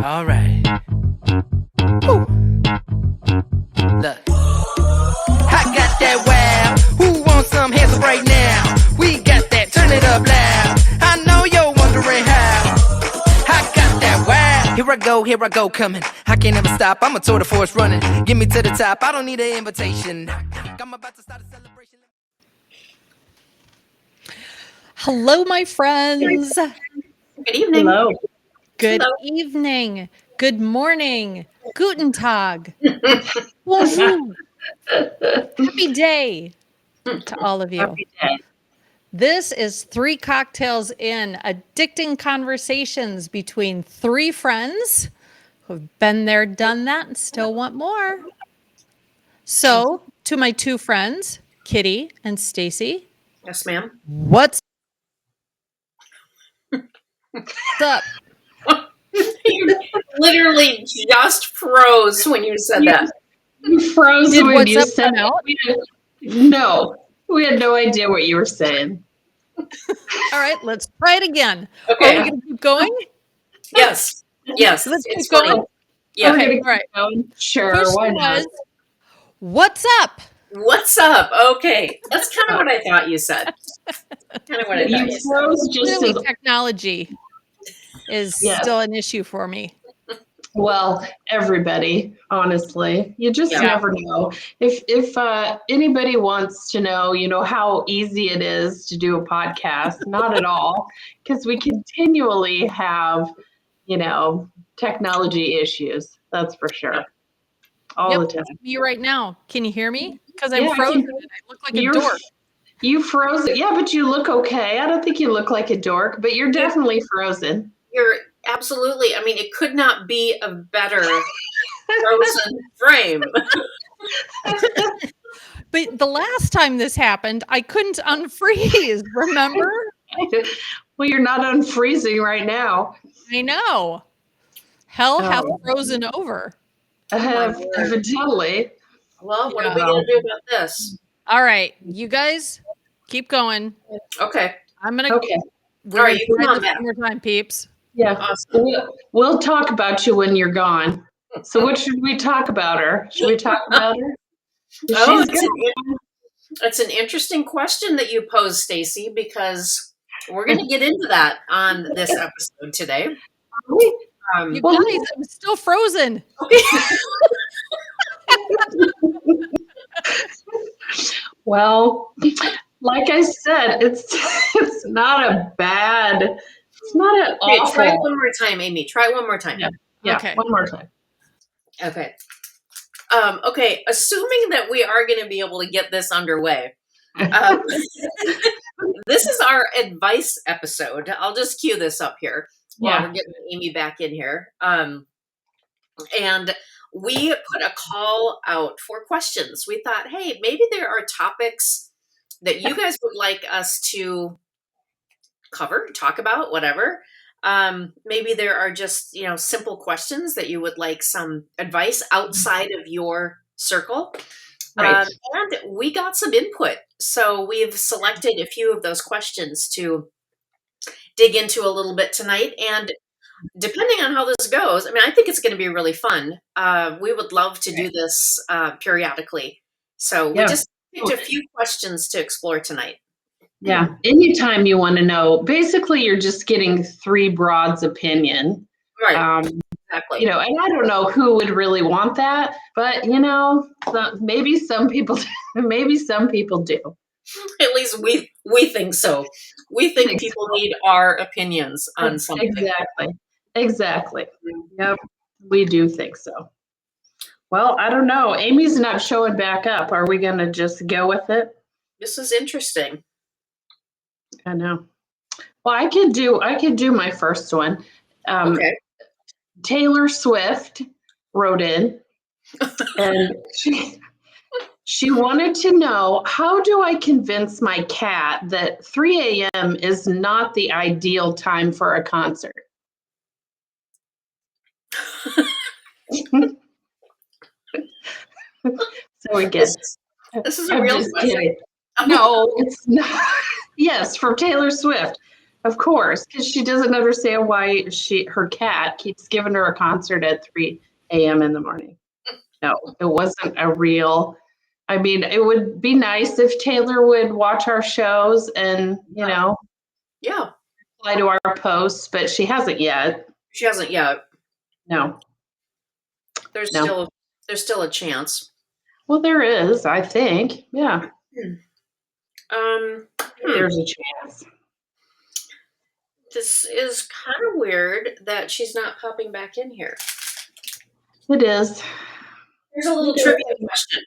All right. Woo. Look. I got that wow. Who wants some hands up right now? We got that. Turn it up loud. I know you're wondering how. I got that wow. Here I go, coming. I can't ever stop. I'm a tour de force running. Get me to the top. I don't need an invitation. I'm about to start a celebration. Hello, my friends. Good evening. Hello. Good Hello. evening. Good morning. Guten Tag. Bonjour. Happy day to all of you. Happy day. This is 3 Cocktails In, addicting conversations between 3 friends who've been there, done that, and still want more. So, to my 2 friends, Kitty and Stacy, Yes, ma'am. what's up? You literally just froze when you said that. You froze Did when what's you up said come out? We had no idea what you were saying. All right, let's try it again. Okay. Are we going to keep going? Yes. Yes. Let's it's keep going. funny. Yeah. Okay, We're gonna all right. keep going. Sure, Question why not? was, what's up? What's up? Okay. That's kind of what I thought you said. Kind of what I thought You you said. froze just Clearly, as technology is Yes. still an issue for me. well. Everybody, honestly, you just Yeah. never know. If anybody wants to know, how easy it is to do a podcast, not at all, because we continually have, technology issues. That's for sure. All the time. You right now. Can you hear me? Because Yeah, I'm I can frozen. hear And I look like a You're dork. You froze it. Yeah, but you look okay. I don't think you look like a dork, but you're definitely frozen. You're absolutely, I mean, it could not be a better frozen frame. But the last time this happened, I couldn't unfreeze. Remember? Well, you're not unfreezing right now. I know. Hell hath Oh. frozen over. Evidently. Well, what are Yeah. we going to do about this? All right, you guys, keep going. Okay. I'm gonna. Okay. We're All gonna right, you try come on this back. one more time, peeps. Yeah. Awesome. We'll talk about you when you're gone. So what should we talk about her? Should we talk about her? Oh, She's good. it's an interesting question that you posed, Stacy, because we're going to get into that on this episode today. You guys, I'm still frozen. Okay. Well, like I said, it's not a bad. It's not an Okay, awful. try it one more time, Amy. Try it one more time. Yeah, Okay. one more time. Okay. Okay, assuming that we are going to be able to get this underway. This is our advice episode. I'll just cue this up here while we're getting Amy back in here. And we put a call out for questions. We thought, hey, maybe there are topics that you guys would like us to cover, talk about, whatever. Maybe there are just, simple questions that you would like some advice outside of your circle. Right. And we got some input. So we've selected a few of those questions to dig into a little bit tonight. And depending on how this goes, I mean, I think it's going to be really fun. We would love to do this periodically. So we just picked a few questions to explore tonight. Yeah. Anytime you want to know, basically you're just getting 3 broads opinion. Right. Exactly. And I don't know who would really want that, but maybe some people do. At least we think so. We think people need our opinions on something. Exactly. Yep. We do think so. Well, I don't know. Amy's not showing back up. Are we going to just go with it? This is interesting. I know. Well, I could do my first one. Okay. Taylor Swift wrote in, and she wanted to know, how do I convince my cat that 3 a.m. is not the ideal time for a concert? So again, this is a I'm real just question. kidding. No, it's not. Yes, from Taylor Swift. Of course, because she doesn't understand why her cat keeps giving her a concert at 3 a.m. in the morning. No, it wasn't a real. I mean, it would be nice if Taylor would watch our shows and, Yeah. reply to our posts, but she hasn't yet. She hasn't yet. No. There's No. still a chance. Well, there is, I think. Yeah. There's a chance. This is kind of weird that she's not popping back in here. It is. Here's a little trivia question.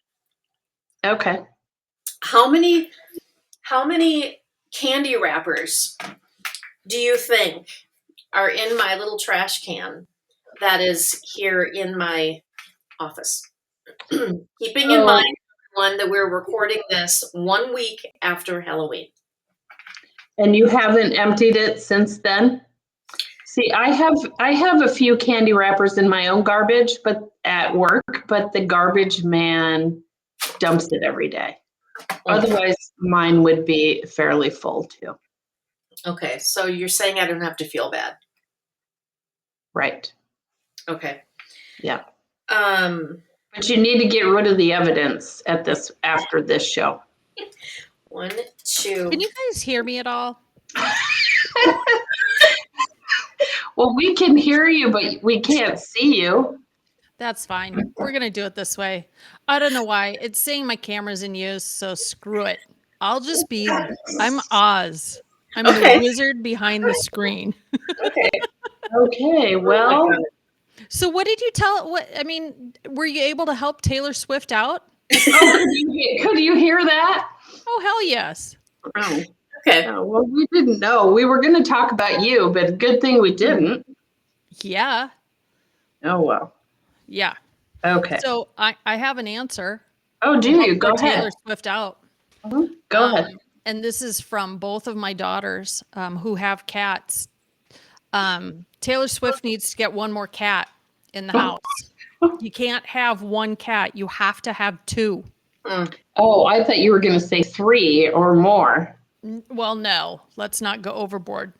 Okay. How many candy wrappers do you think are in my little trash can that is here in my office? Keeping in mind, everyone, that we're recording this 1 week after Halloween. And you haven't emptied it since then? See, I have a few candy wrappers in my own garbage, but at work, but the garbage man dumps it every day. Otherwise, mine would be fairly full too. Okay, so you're saying I don't have to feel bad. Right. Okay. Yeah. But you need to get rid of the evidence after this show. 1, 2. Can you guys hear me at all? Well, we can hear you, but we can't see you. That's fine. We're going to do it this way. I don't know why. It's saying my camera's in use, so screw it. I'm Oz. I'm the wizard behind the screen. Okay, well. So what did you were you able to help Taylor Swift out? Could you hear that? Oh, hell yes. Oh. Okay. Oh, well, we didn't know. We were going to talk about you, but good thing we didn't. Yeah. Oh, well. Yeah. Okay. So I have an answer. Oh, do you? Go ahead. Taylor Swift out. Go ahead. And this is from both of my daughters who have cats. Taylor Swift needs to get one more cat in the house. You can't have one cat. You have to have 2. Oh, I thought you were going to say 3 or more. Well, no, let's not go overboard.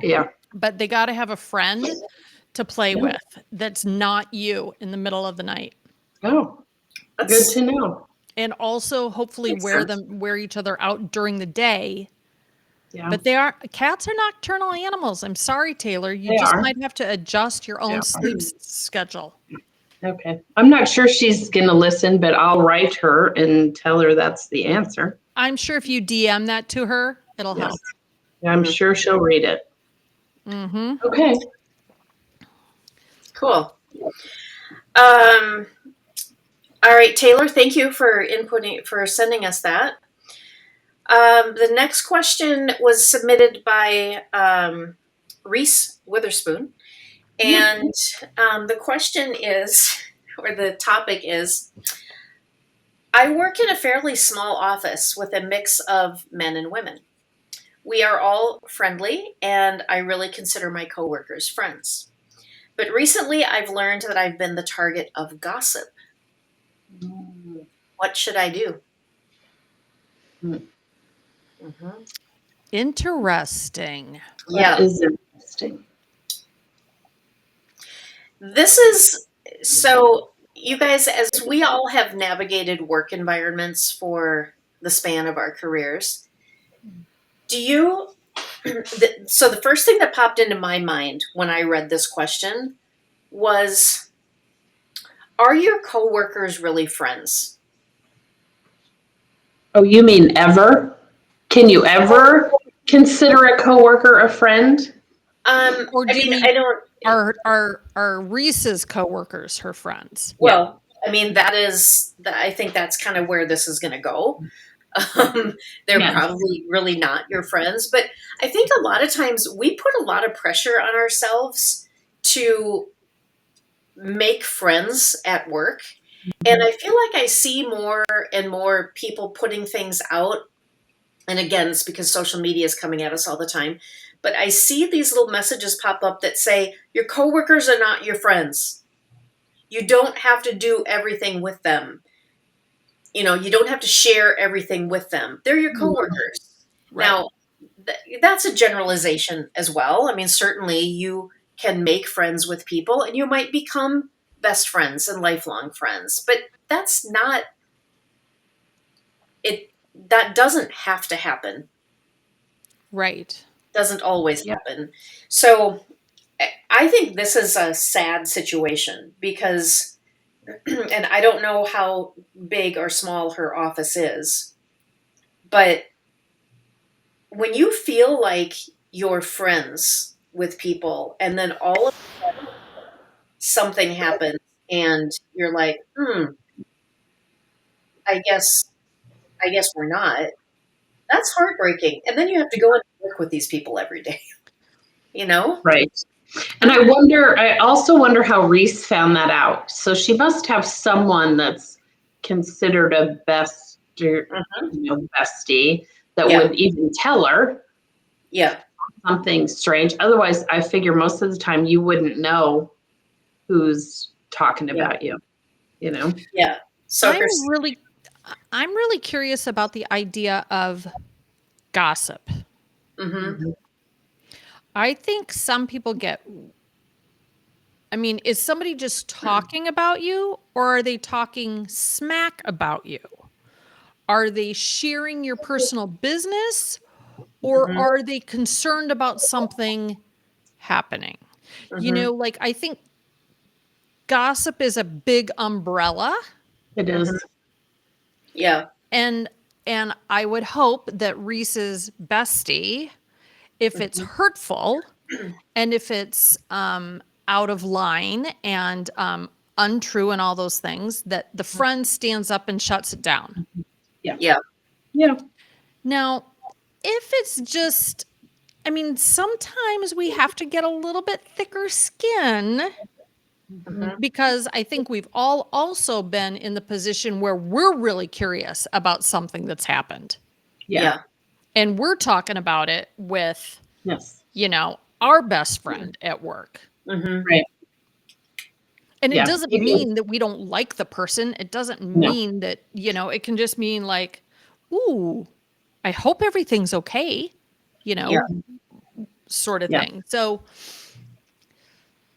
Yeah. But they got to have a friend to play with that's not you in the middle of the night. Oh, good to know. And also hopefully wear each other out during the day. Yeah. But cats are nocturnal animals. I'm sorry, Taylor. You might have to adjust your own sleep schedule. Okay. I'm not sure she's going to listen, but I'll write her and tell her that's the answer. I'm sure if you DM that to her, it'll help. I'm sure she'll read it. Mm-hmm. Okay. Cool. All right, Taylor, thank you for sending us that. The next question was submitted by Reese Witherspoon. And the question is, or the topic is, I work in a fairly small office with a mix of men and women. We are all friendly, and I really consider my coworkers friends. But recently, I've learned that I've been the target of gossip. What should I do? Interesting. That is interesting. This is so, you guys, as we all have navigated work environments for the span of our careers, so the first thing that popped into my mind when I read this question was, are your coworkers really friends? Oh, you mean ever? Can you ever consider a coworker a friend? Or do you mean I don't. Are Reese's coworkers her friends? Well, I mean, I think that's kind of where this is going to go. They're probably really not your friends, but I think a lot of times we put a lot of pressure on ourselves to make friends at work. And I feel like I see more and more people putting things out. And again, it's because social media is coming at us all the time. But I see these little messages pop up that say, your coworkers are not your friends. You don't have to do everything with them. You don't have to share everything with them. They're your coworkers. Right. Now, that's a generalization as well. I mean, certainly you can make friends with people and you might become best friends and lifelong friends, but that's not it. That doesn't have to happen. Right. Doesn't always Yeah. happen. So I think this is a sad situation because, and I don't know how big or small her office is, but when you feel like you're friends with people and then all of something happens and you're like, I guess I guess we're not. That's heartbreaking. And then you have to go and work with these people every day, you know? Right. And I also wonder how Reese found that out. So she must have someone that's considered a bestie that Yeah. would even tell her Yeah. something strange. Otherwise, I figure most of the time you wouldn't know who's talking Yeah. about you, you know? Yeah. So I'm really curious about the idea of gossip. Mhm. I think some people I mean, is somebody just talking about you or are they talking smack about you? Are they sharing your personal business or Mhm. are they concerned about something happening? You Mhm. know, like I think gossip is a big umbrella It Mhm. is. Yeah. and I would hope that Reese's bestie, if it's Mhm. hurtful and if it's out of line and untrue and all those things, that the friend stands up and shuts it down. Yeah. Yeah. Yeah. Now, if it's just, I mean, sometimes we have to get a little bit thicker skin Mhm. because I think we've all also been in the position where we're really curious about something that's happened. Yeah. Yeah. And we're talking about it with, Yes. our best friend at work. Mhm. Right. And it Yeah. doesn't mean that we don't like the person. It doesn't No. mean that, it can just mean like, ooh, I hope everything's okay, Yeah. sort of Yeah. thing.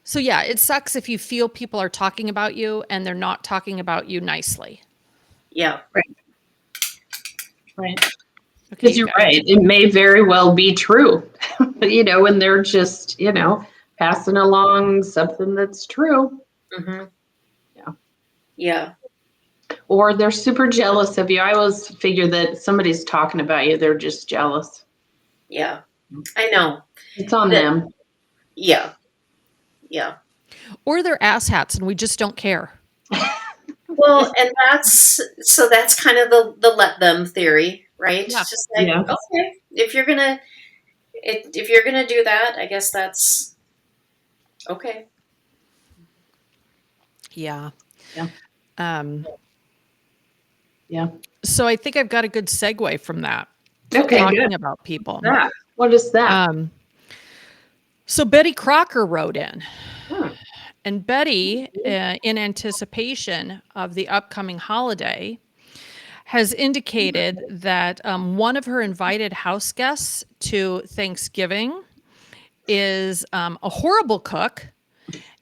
So yeah, it sucks if you feel people are talking about you and they're not talking about you nicely. Yeah. Right. Right. Okay, Because you you're guys. right. It may very well be true, and they're just, passing along something that's true. Mhm. Yeah. Yeah. Or they're super jealous of you. I always figure that somebody's talking about you, they're just jealous. Yeah. I know. It's on That them. yeah. Yeah. Or they're asshats and we just don't care. Well, and that's kind of the let them theory, right? Yeah. Just like, Yeah. okay, if you're gonna do that, I guess that's okay. Yeah. Yeah. Um, Yeah. so I think I've got a good segue from that. Okay, Okay. good. Talking about people. That. What is that? So Betty Crocker wrote in. Hmm. And Betty, in anticipation of the upcoming holiday, has indicated that one of her invited house guests to Thanksgiving is a horrible cook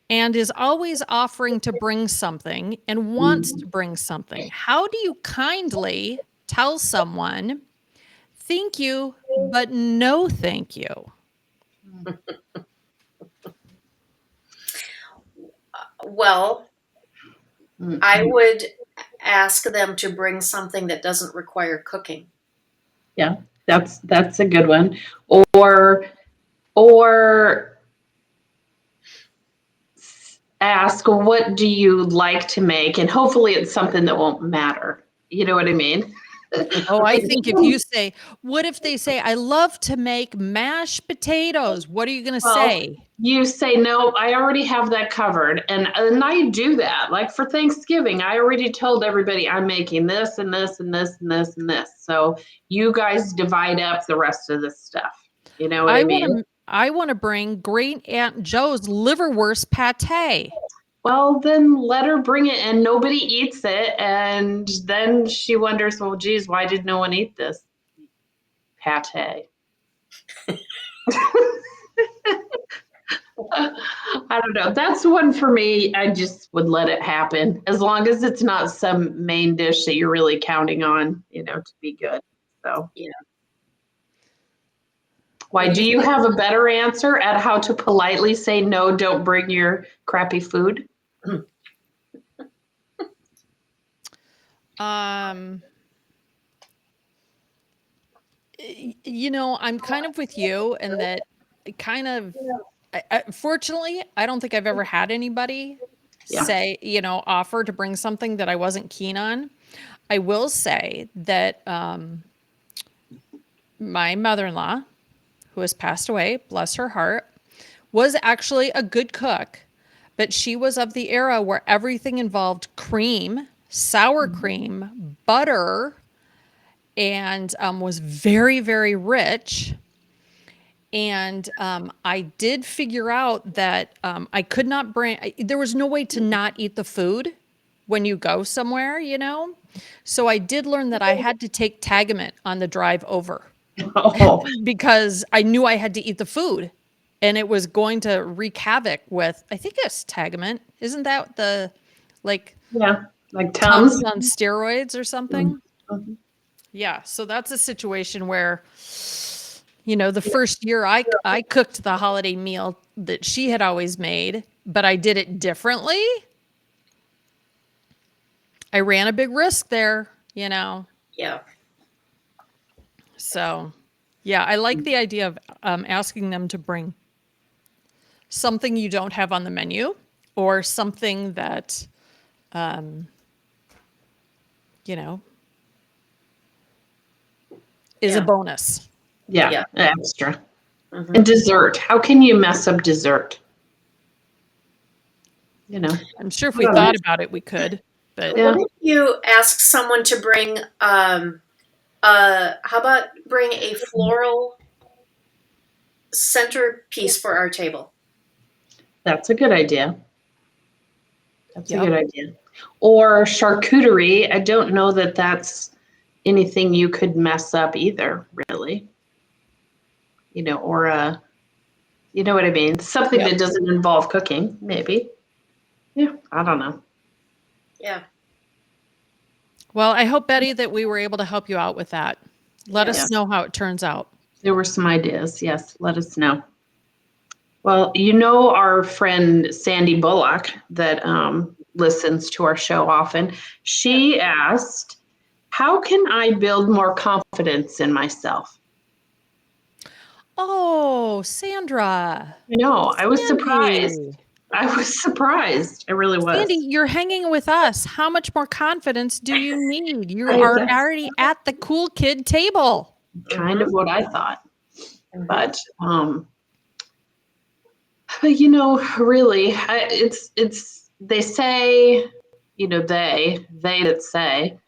and is always offering to bring something and wants to bring something. How do you kindly tell someone, thank you, but no thank you? Well, Mm. I would ask them to bring something that doesn't require cooking. Yeah, that's a good one. Or ask, what do you like to make? And hopefully it's something that won't matter. You know what I mean? Oh, I think if you say, what if they say, I love to make mashed potatoes? What are you going to Well, say? you say, no, I already have that covered. And I do that. Like for Thanksgiving, I already told everybody I'm making this and this and this and this and this. So you guys divide up the rest of the stuff. You know what I mean? I want to bring Great Aunt Joe's liverwurst pate. Well, then let her bring it and nobody eats it. And then she wonders, well, geez, why did no one eat this pate? I don't know. That's one for me. I just would let it happen as long as it's not some main dish that you're really counting on, to be good. So, Yeah. why do you have a better answer at how to politely say no, don't bring your crappy food? I'm kind of with you in that fortunately, I don't think I've ever had anybody Yeah. say, offer to bring something that I wasn't keen on. I will say that my mother-in-law, who has passed away, bless her heart, was actually a good cook, but she was of the era where everything involved cream, sour cream, butter, and was very, very rich. And I did figure out that I could not there was no way to not eat the food when you go somewhere, So I did learn that I had to take Tagamet on the drive over Oh, because I knew I had to eat the food and it was going to wreak havoc with, I think it's Tagamet. Isn't that the like yeah. Like Tums Tums. on steroids or something? Mhm. Yeah. So that's a situation where the first year I cooked the holiday meal that she had always made, but I did it differently. I ran a big risk there. Yeah. So, yeah, I like the idea of asking them to bring something you don't have on the menu or something that, you know, is a Yeah. bonus. Yeah. Yeah. Extra. Mhm. And dessert. How can you mess up dessert? I'm sure if we thought about it, we could, but Yeah. What if you ask someone to bring how about bring a floral centerpiece for our table? That's a good idea. That's a yep. good idea. Or charcuterie. I don't know that that's anything you could mess up either, really. Or you know what I mean? Something Yep. that doesn't involve cooking, maybe. Yeah, I don't know. Yeah. Well, I hope, Betty, that we were able to help you out with that. Let Yeah. us know how it turns out. There were some ideas. Yes, let us know. Well, our friend Sandy Bullock that listens to our show often, she asked, how can I build more confidence in myself? Oh, Sandra. I was surprised. Sandy. I was surprised. I really Sandy, was. you're hanging with us. How much more confidence do you need? You I, are that's already at the cool kid table. kind of what I thought. Mhm. But really, it's they say, they that say,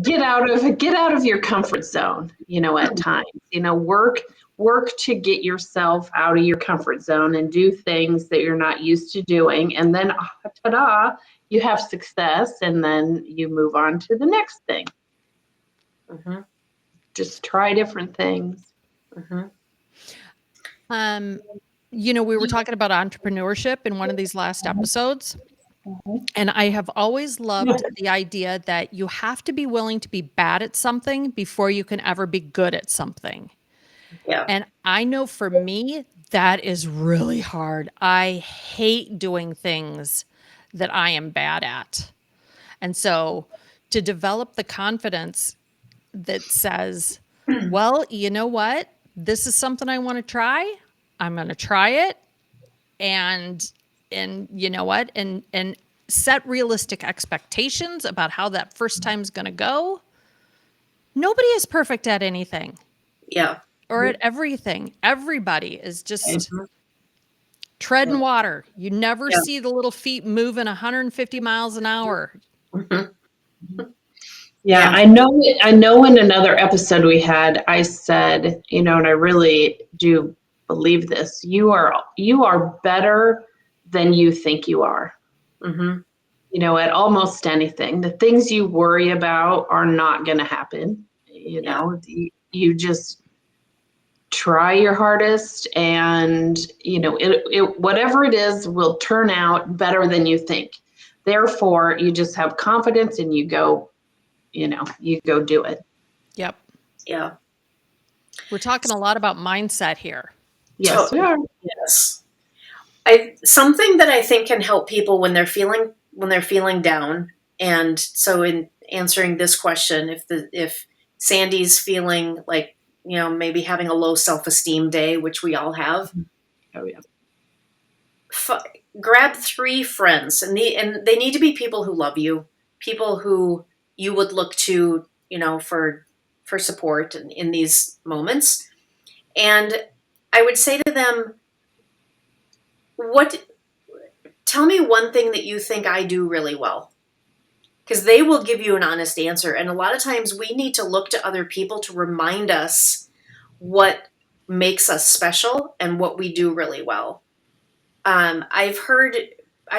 get out of your comfort zone. At times, work to get yourself out of your comfort zone and do things that you're not used to doing, and then ta-da, you have success, and then you move on to the next thing. Mhm. Just try different things. Mhm. We were talking about entrepreneurship in one of these last episodes. And I have always Yeah. loved the idea that you have to be willing to be bad at something before you can ever be good at something. Yeah. And I know for me, that is really hard. I hate doing things that I am bad at. And so to develop the confidence that says, well, you know what? This is something I want to try. I'm going to try it. And you know what? And set realistic expectations about how that first time's going to go. Nobody is perfect at anything Yeah. or at everything. Everybody is just Mhm. treading water. You never Yeah. see the little feet moving 150 miles an hour. Mhm. Yeah, Yeah. I know in another episode we had, I said, and I really do believe this. You are better than you think you are. Mhm. At almost anything. The things you worry about are not going to happen. Yeah. You just try your hardest, and whatever it is will turn out better than you think. Therefore, you just have confidence and you go do it. Yep. Yeah. We're talking a lot about mindset here. Yes, we are. Yes. Something that I think can help people when they're feeling down. And so in answering this question, if Sandy's feeling like, maybe having a low self-esteem day, which we all have, Oh, yeah. grab 3 friends, and they need to be people who love you, people who you would look to, for support in these moments. And I would say to them, tell me one thing that you think I do really well. Because they will give you an honest answer. And a lot of times we need to look to other people to remind us what makes us special and what we do really well. I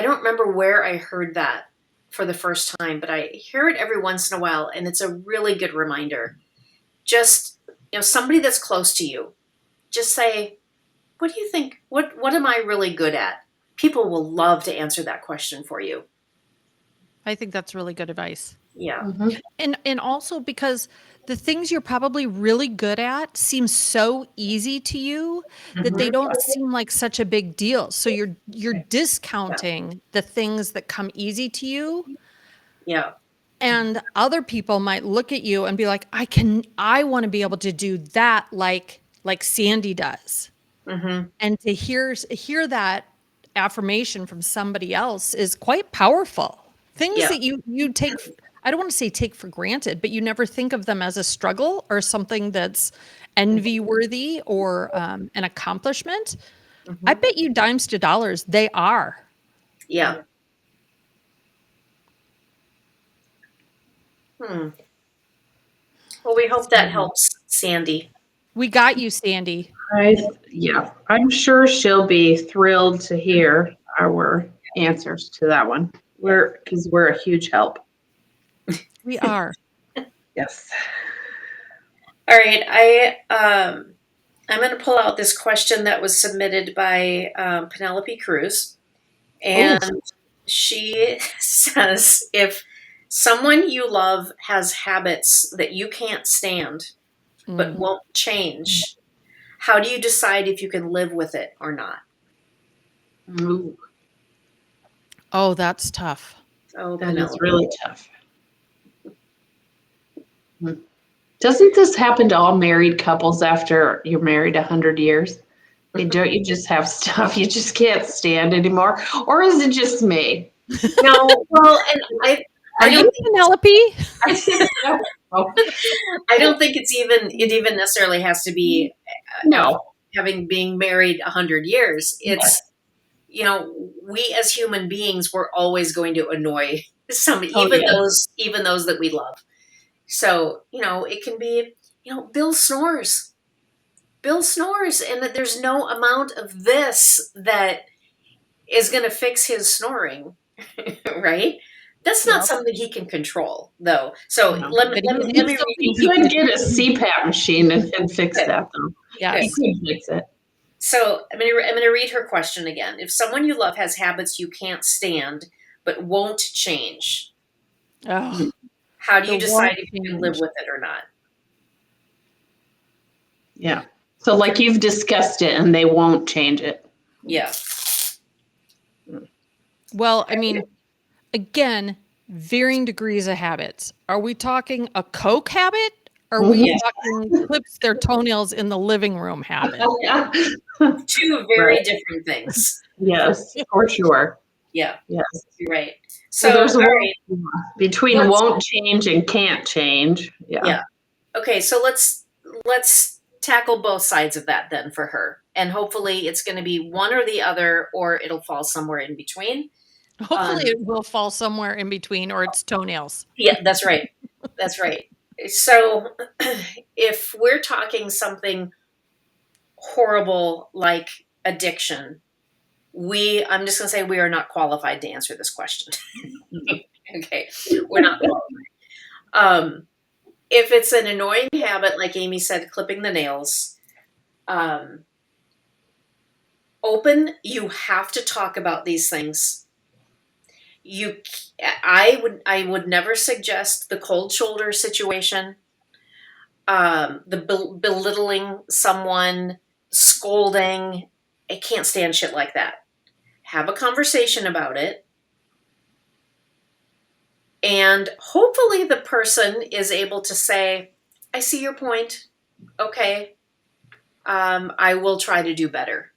don't remember where I heard that for the first time, but I hear it every once in a while, and it's a really good reminder. Just, somebody that's close to you, just say, what do you think? What am I really good at? People will love to answer that question for you. I think that's really good advice. Yeah. Mm-hmm. And also because the things you're probably really good at seem so easy to you that they don't seem like such a big deal. So you're discounting the things that come easy to you. Yeah. And other people might look at you and be like, I want to be able to do that like Sandy does. Mm-hmm. And to hear that affirmation from somebody else is quite powerful. Things Yeah. that you take, I don't want to say take for granted, but you never think of them as a struggle or something that's envy worthy or an accomplishment. Mm-hmm. I bet you dimes to dollars they are. Yeah. Well, we hope that helps Sandy. We got you, Sandy. I'm sure she'll be thrilled to hear our answers to that one. Because we're a huge help. We are. Yes. All right. I'm going to pull out this question that was submitted by Penelope Cruz. And she says, if someone you love has habits that you can't stand but won't change, how do you decide if you can live with it or not? Ooh, Oh, that's tough. Oh, that is Penelope. really tough. Doesn't this happen to all married couples after you're married 100 years? Don't you just have stuff you just can't stand anymore? Or is it just me? No, well, and I Are you don't Penelope? I don't think it even necessarily has to be No. being married 100 years. It's we as human beings, we're always going to annoy somebody, even those that we love. So it can be Bill snores, and that there's no amount of this that is going to fix his snoring, right? That's not something he can control, though. So let me read. You could get a CPAP machine and fix that, though. Yes. You could fix it. So I'm going to read her question again. If someone you love has habits you can't stand but won't change, Oh, how do you But decide won't if you can live with it or not? Yeah. So like you've discussed it and they won't change it. Yeah. well, I mean, again, varying degrees of habits. Are we talking a Coke habit? Are we talking clips their toenails in the living room habit? Two very different things. Yes, for sure. Yeah. Yes. You're right. So there's all right. between won't change and can't change. Yeah. Okay, so let's tackle both sides of that then for her. And hopefully it's going to be one or the other, or it'll fall somewhere in between. Hopefully it will fall somewhere in between, or it's toenails. Yeah, that's right. That's right. So if we're talking something horrible like addiction, I'm just going to say we are not qualified to answer this question. Okay, we're not qualified. If it's an annoying habit, like Amy said, clipping the nails, Open, you have to talk about these things. I would never suggest the cold shoulder situation, the belittling someone, scolding. I can't stand shit like that. Have a conversation about it, and hopefully the person is able to say, I see your point. Okay, I will try to do better.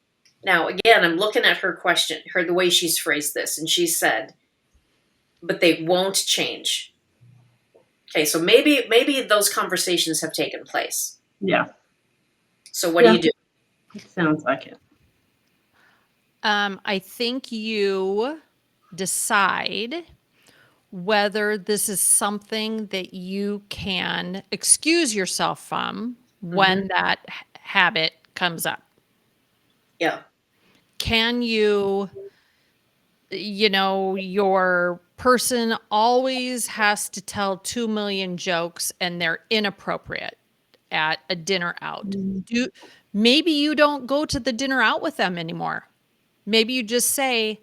Now, again, I'm looking at her question, the way she's phrased this, and she said, but they won't change. Okay, so maybe those conversations have taken place. Yeah. So what do you do? It sounds like it. I think you decide whether this is something that you can excuse yourself from when that habit comes up. Yeah. Can you, your person always has to tell 2 million jokes and they're inappropriate at a dinner out. Maybe you don't go to the dinner out with them anymore. Maybe you just say,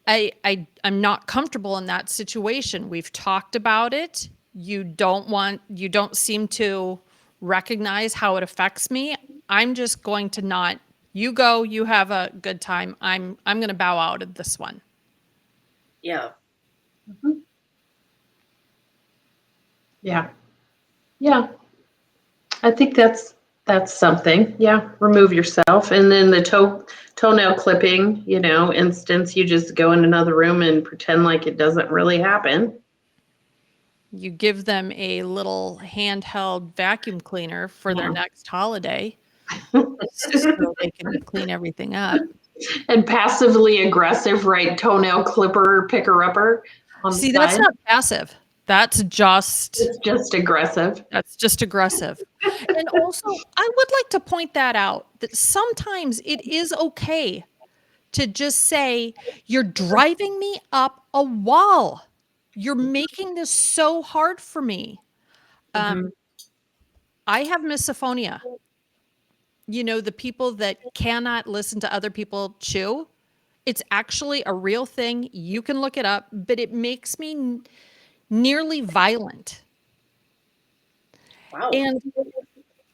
I'm not comfortable in that situation. We've talked about it. You don't seem to recognize how it affects me. I'm just going to not, you go, you have a good time. I'm going to bow out of this one. Yeah. Yeah. Yeah. I think that's something. Yeah. Remove yourself. And then the toenail clipping, instance, you just go in another room and pretend like it doesn't really happen. You give them a little handheld vacuum cleaner for their next holiday so they can clean everything up. And passively aggressive, right? Toenail clipper, picker upper on the See, side. that's not passive. That's just It's just aggressive. That's just aggressive. And also, I would like to point that out that sometimes it is okay to just say, you're driving me up a wall. You're making this so hard for me. I have misophonia. The people that cannot listen to other people chew. It's actually a real thing. You can look it up, but it makes me nearly violent. Wow. And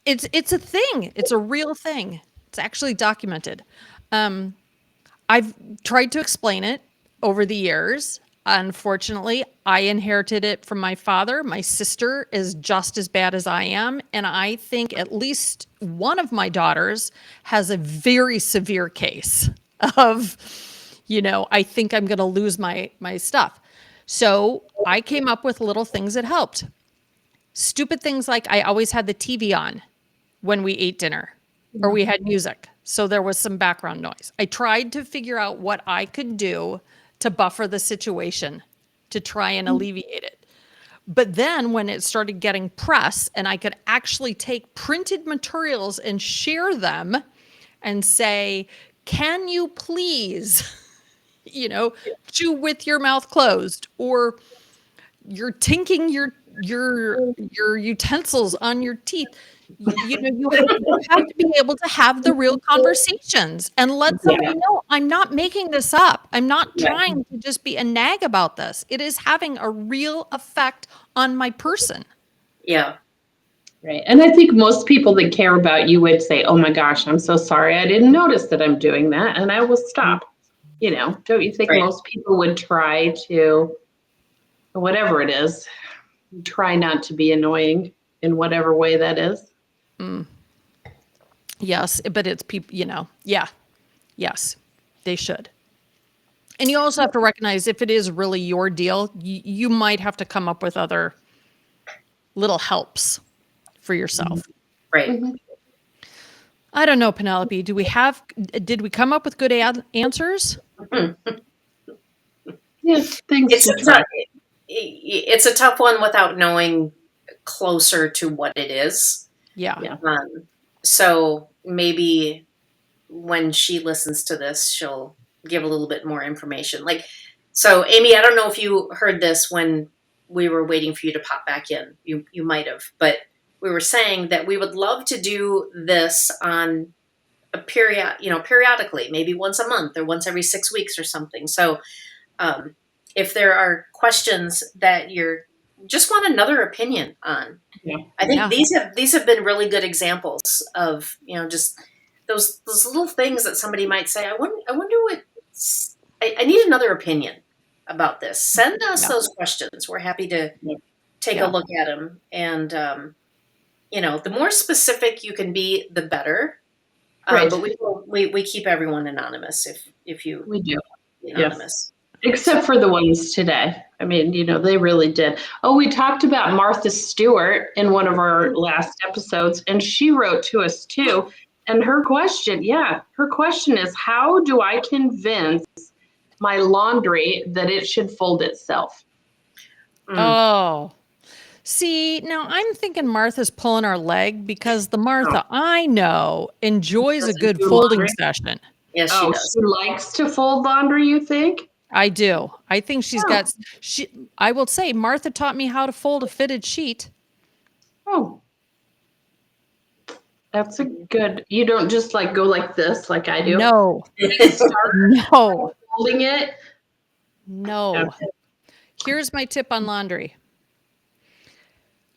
it's a thing. It's a real thing. It's actually documented. I've tried to explain it over the years. Unfortunately, I inherited it from my father. My sister is just as bad as I am. And I think at least one of my daughters has a very severe case of, I think I'm going to lose my stuff. So I came up with little things that helped. Stupid things like I always had the TV on when we ate dinner or we had music. So there was some background noise. I tried to figure out what I could do to buffer the situation to try and alleviate it. But then when it started getting press and I could actually take printed materials and share them and say, can you please, chew with your mouth closed, or you're tinking your utensils on your teeth. You have to be able to have the real conversations and let somebody know, I'm not making this up. I'm not trying to just be a nag about this. It is having a real effect on my person. Yeah. Right. And I think most people that care about you would say, oh my gosh, I'm so sorry. I didn't notice that I'm doing that. And I will stop. Don't you think most people would try to, whatever it is, try not to be annoying in whatever way that is? Yes, but it's people, yes, they should. And you also have to recognize if it is really your deal, you might have to come up with other little helps for yourself. Right. I don't know, Penelope. Did we come up with good answers? Yeah, thanks. It's a tough one without knowing closer to what it is. Yeah. So maybe when she listens to this, she'll give a little bit more information. So Amy, I don't know if you heard this when we were waiting for you to pop back in. You might have, but we were saying that we would love to do this on periodically, maybe once a month or once every 6 weeks or something. So if there are questions that you're just want another opinion on, Yeah. I think Yeah. these have been really good examples of just those little things that somebody might say. I wonder what I need another opinion about this. Send us Yeah. those questions. We're happy to take a Yeah. look at them. And the more specific you can be, the better. Right. But we keep everyone anonymous if you We do. be Yes. anonymous. Except for the ones today. I mean, they really did. Oh, we talked about Martha Stewart in one of our last episodes, and she wrote to us too. And her question is, how do I convince my laundry that it should fold itself? Oh. See, now I'm thinking Martha's pulling our leg because the Martha I know enjoys a Doesn't good do folding laundry? Yes, session. she Oh, does. she likes to fold laundry, you think? I do. I think she's Oh. got I will say Martha taught me how to fold a fitted sheet. Oh, that's a good. You don't just like go like this, like I do. No. Start No. folding it. No. Okay. Here's my tip on laundry.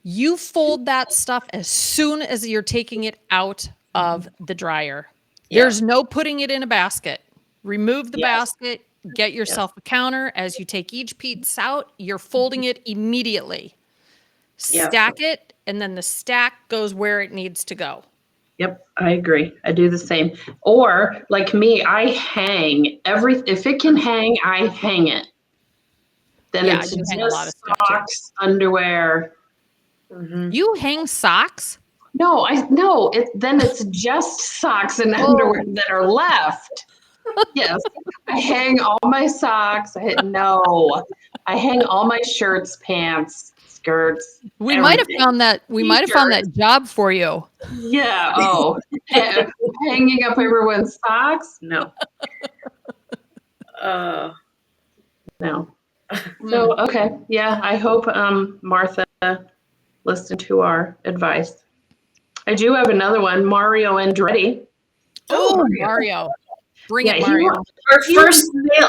You fold that stuff as soon as you're taking it out of the dryer. Yeah. There's no putting it in a basket. Remove the Yes. basket, get yourself a counter. As you take each piece out, you're folding it immediately. Yeah. Stack it, and then the stack goes where it needs to go. Yep, I agree. I do the same. Or like me, I hang if it can hang, I hang it. Then Yeah, I it's do hang a lot of just stuff too. socks, underwear. Mhm. You hang socks? No, then it's just socks and Oh. underwear that are left. Yes, I hang all my socks. I hang all my shirts, pants, skirts. We might have Everything. found that job for you. Yeah. Oh, hanging up everyone's socks? No, Uh, no. So, okay. Yeah, I hope Martha listened to our advice. I do have another one, Mario Andretti. Oh, Mario. Bring Yeah, it, Mario.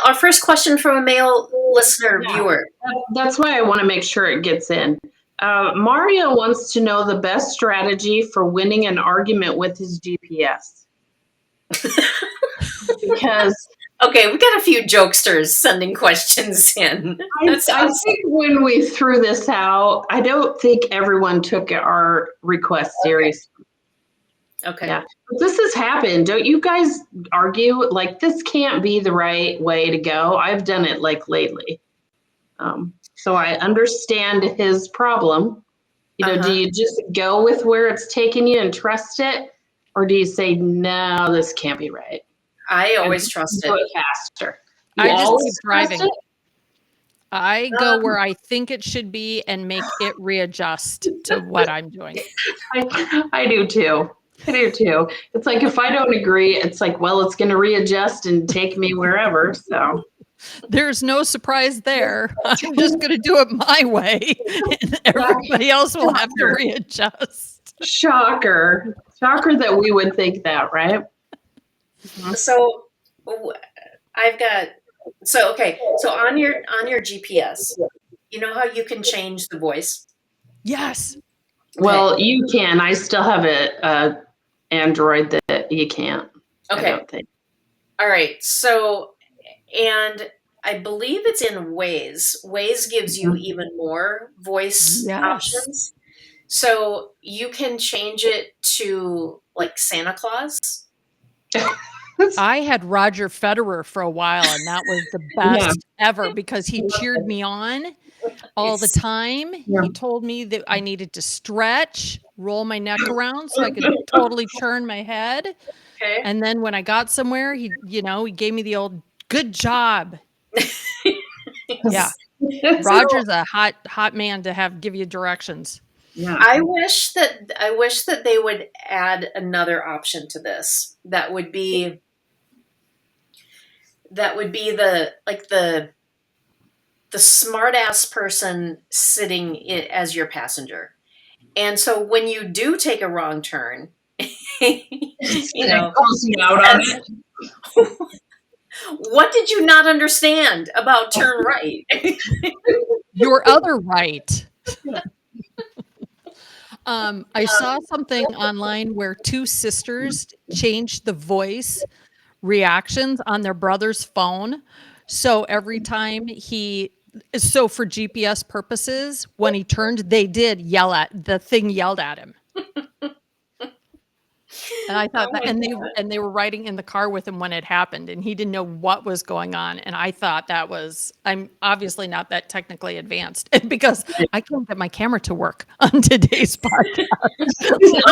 our first question from a male listener Yeah. viewer. That's why I want to make sure it gets in. Mario wants to know the best strategy for winning an argument with his GPS. Because Okay, we got a few jokesters sending questions in. I think when we threw this out, I don't think everyone took our request seriously. Okay. Yeah. But this has happened. Don't you guys argue? Like, this can't be the right way to go. I've done it like lately. So I understand his problem. Do you just go with where it's taking you and trust it? Or do you say, no, this can't be right? I always trust Go it. it faster. I just always keep trust driving. it? I go where I think it should be and make it readjust to what I'm doing. I do too. I do too. It's like if I don't agree, it's like, well, it's going to readjust and take me wherever. So There's no surprise there. I'm just going to do it my way, and everybody else will have to readjust. shocker that we would think that, right? So I've got so on your GPS, you know how you can change the voice? Yes. Well, you can. I still have a Android that you can't. Okay. I don't think. All right. So, and I believe it's in Waze. Waze gives you even more voice options. So you can change it to like Santa Claus. I had Roger Federer for a while, and that was the best ever because he cheered me on all the time. Yeah. He told me that I needed to stretch, roll my neck around so I could totally turn my head. Okay. And then when I got somewhere, he gave me the old good job. Yeah. Roger's a hot man to give you directions. Yeah. I wish that they would add another option to this. That would be the smart ass person sitting as your passenger. And so when you do take a wrong turn, You know, calls you out on it. what did you not understand about turn right? Your other right. I saw something online where two sisters changed the voice reactions on their brother's phone. So every time so for GPS purposes, when he turned, the thing yelled at him. And I thought Oh that, my and they were riding in the car with him when it happened, and he didn't know what was going on. And I thought I'm obviously not that technically advanced because I can't get my camera to work on today's podcast.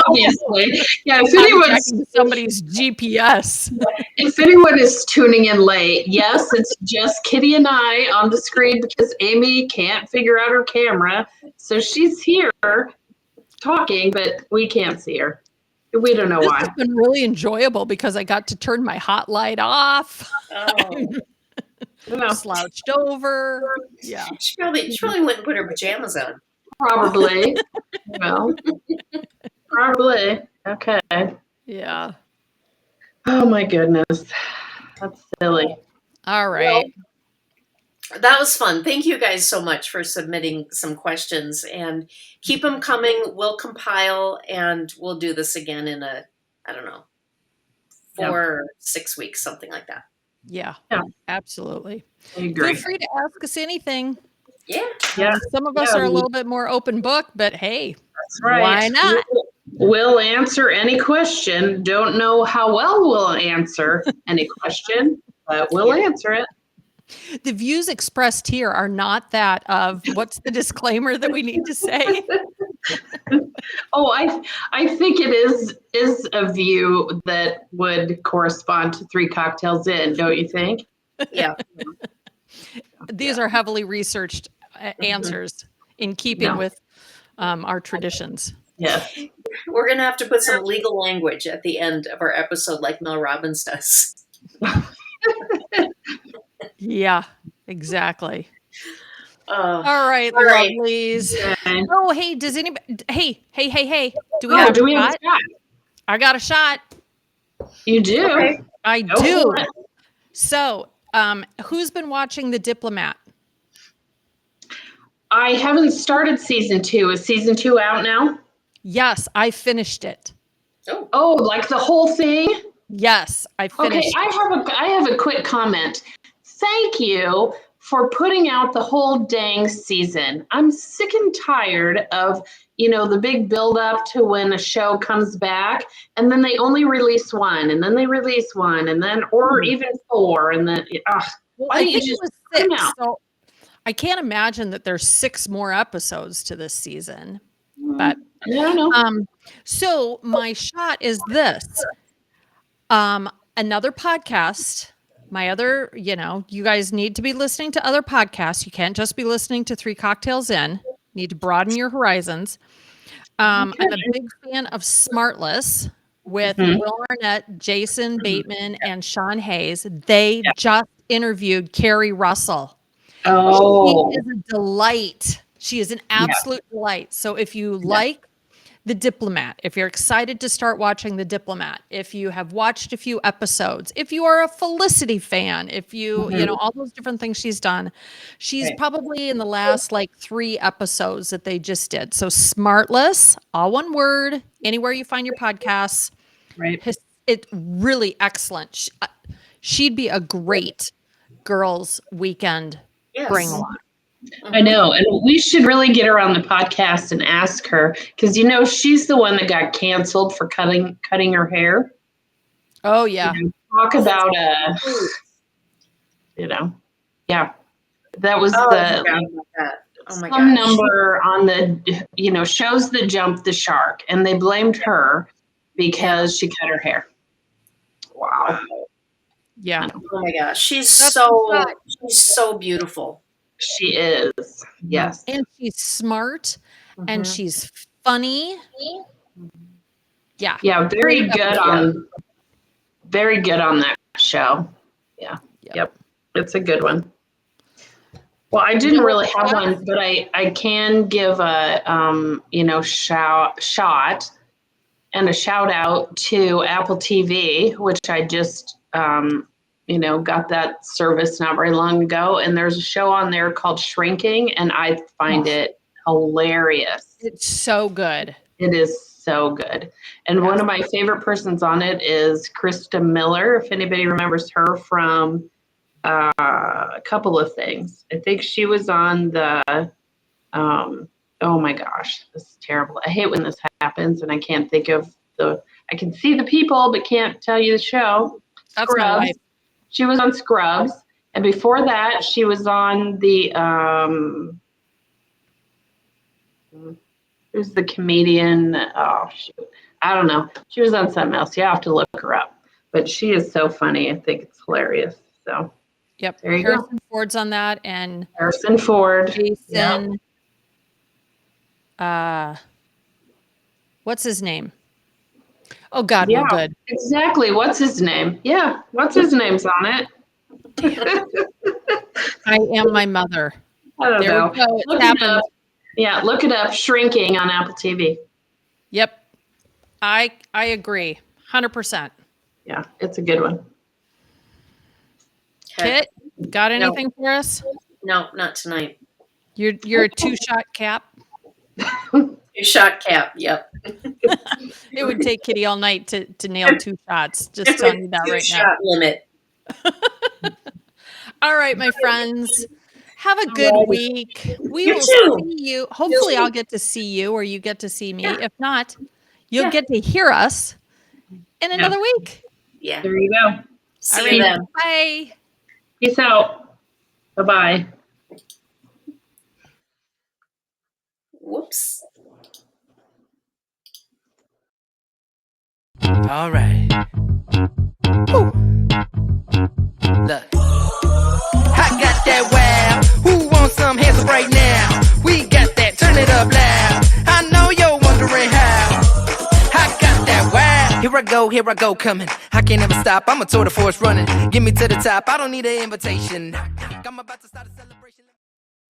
Obviously. Yeah, I'm checking somebody's GPS. if anyone is tuning in late, yes, it's just Kitty and I on the screen because Amy can't figure out her camera. So she's here talking, but we can't see her. We don't know This why. has been really enjoyable because I got to turn my hot light off. Oh. Slouched over. Yeah. She probably went and put her pajamas on. Probably. Well, probably. Okay. Yeah. Oh my goodness. That's silly. All right. That was fun. Thank you guys so much for submitting some questions, and keep them coming. We'll compile and we'll do this again in I don't know, 4 or 6 weeks, something like that. Yeah. Yeah. Absolutely. I agree. Feel free to ask us anything. Yeah. Yeah. Some of us are a little bit more open book, but hey, That's right. why not? We'll answer any question. Don't know how well we'll answer any question, but we'll answer it. The views expressed here are not that of what's the disclaimer that we need to say? Oh, I think it is a view that would correspond to Three Cocktails In, don't you think? Yeah. These are heavily researched answers in keeping with our traditions. Yes. We're going to have to put some legal language at the end of our episode like Mel Robbins does. Yeah, exactly. All right, lovelies. Okay. Oh, hey, does anybody, hey, do we have a shot? I got a shot. You do? Okay. I Go do. for it. So, who's been watching The Diplomat? I haven't started season 2. Is season 2 out now? Yes, I finished it. Oh, like the whole thing? Yes, I finished it. I have a quick comment. Thank you for putting out the whole dang season. I'm sick and tired of, the big build up to when a show comes back and then they only release one and then they release one and then or even 4 and then why I don't you think it just was put 'em 6. out? So I can't imagine that there's 6 more episodes to this season. But I don't know. so my shot is this. Another podcast. My other, you guys need to be listening to other podcasts. You can't just be listening to Three Cocktails In. You need to broaden your horizons. I'm a big fan of Smartless with Will Arnett, Jason Bateman, and Sean Hayes. They just interviewed Carrie Russell. Oh, She is a delight. She is an absolute delight. So if you like The Diplomat, if you're excited to start watching The Diplomat, if you have watched a few episodes, if you are a Felicity fan, if you, all those different things she's done, she's probably in the last 3 episodes that they just did. So Smartless, all one word, anywhere you find your podcasts. right. It's really excellent. She'd be a great girls' weekend bring along. I know. And we should really get her on the podcast and ask her because, she's the one that got canceled for cutting her hair. Oh, yeah. Talk about, that was some number on the, shows that jumped the shark. And they blamed her because she cut her hair. Wow. Yeah. Oh my gosh. She's so beautiful. She is. Yes. And she's smart and she's funny. Yeah. Yeah. Very good on that show. Yeah. Yep. It's a good one. Well, I didn't really have one, but I can give a, shot. and a shout out to Apple TV, which I just, got that service not very long ago. And there's a show on there called Shrinking, and I find it hilarious. It's so good. It is so good. And one of my favorite persons on it is Krista Miller, if anybody remembers her from a couple of things. I think she was on the, oh my gosh, this is terrible. I hate when this happens and I can't think of I can see the people, but can't tell you the show. That's my life. She was on Scrubs. And before that, she was on the, who's the comedian? Oh, shoot. I don't know. She was on something else. You have to look her up. But she is so funny. I think it's hilarious. So, yep. There you Harrison go. Ford's on that, and Harrison Ford. Jason. What's his name? Oh God, we're good. Exactly. What's his name? Yeah. What's his name's on it? I am my mother. I don't know. We go. It Look happened. it up. Yeah, look it up. Shrinking on Apple TV. Yep. I agree. 100%. Yeah, it's a good one. Kit, got anything for us? No, not tonight. You're a 2-shot cap. 2-shot cap. Yep. It would take Kitty all night to nail 2 shots. Just telling you that right now. 2-shot limit. All right, my friends. Have a good week. We You will too. see you. Hopefully, I'll get to see you or you get to see me. If not, you'll get to hear us in another week. Yeah. There you go. See you then. Bye. Peace out. Bye-bye. Whoops. All right. Woo. Look. I got that wow. Who wants some hands up right now? We got that. Turn it up loud. I know you're wondering how. I got that wow. Here I go, coming. I can't ever stop. I'm a tour de force running. Get me to the top. I don't need an invitation. I'm about to start a celebration.